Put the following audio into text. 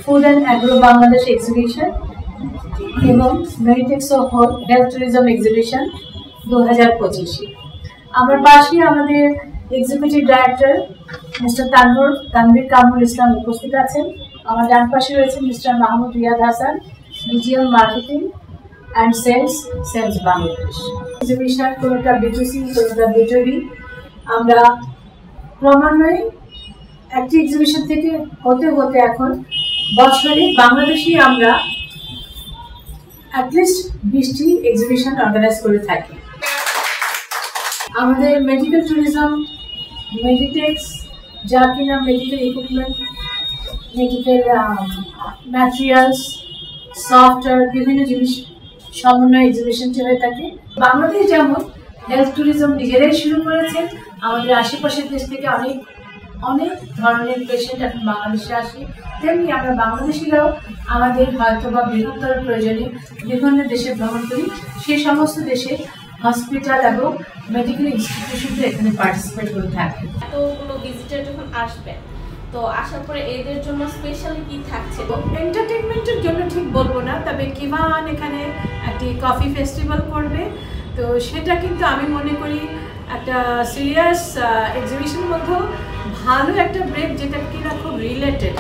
Food and agro Bangladesh exhibition এবং মেরিটেক্স of health tourism exhibition 2025। আমার পাশে আমাদের executive director mister Tanvir Kamrul Islam উপস্থিত আছেন। আমার ডান পাশে রয়েছে mister Mahmud Riyad Hasan, DGM marketing and sales Bangladesh. Exhibition কোনোটা বিটুসি, কোনোটা বিটুবি। আমরা ক্রমান্বয়ে একটি এক্সিবিশন থেকে হতে হতে এখন বছরে বাংলাদেশে আমরা অ্যাটলিস্ট 20টি এক্সিবিশন অর্গানাইজ করে থাকি। আমাদের মেডিকেল ট্যুরিজম, মেডিটেক্স, যা কিনা medical equipment, medical materials, software, বিভিন্ন জিনিস সমন্বয় এক্সিবিশনটি হয়ে থাকে। বাংলাদেশ যেমন হেলথ ট্যুরিজম নিজেরাই শুরু করেছেন, আমাদের আশেপাশের দেশ থেকে অনেক ধরনের পেশেন্ট এখন বাংলাদেশে আসে, তেমনি আমরা বাংলাদেশিরাও আমাদের হয়তো বা বৃহত্তর প্রয়োজনে বিভিন্ন দেশে ভ্রমণ করি। সেই সমস্ত দেশে হসপিটাল এবং মেডিকেল ইনস্টিটিউশনটা এখানে পার্টিসিপেট করে থাকে। এতগুলো ভিজিটার যখন আসবে, তো আসার পরে এদের জন্য স্পেশালি কি থাকছে? এন্টারটেনমেন্টের জন্য ঠিক বলবো না, তবে কিভান এখানে একটি কফি ফেস্টিভ্যাল করবে, তো সেটা কিন্তু আমি মনে করি একটা সিরিয়াস এক্সিবিশনের মধ্যেও ভালো একটা ব্রেক, যেটা কিনা খুব রিলেটেড।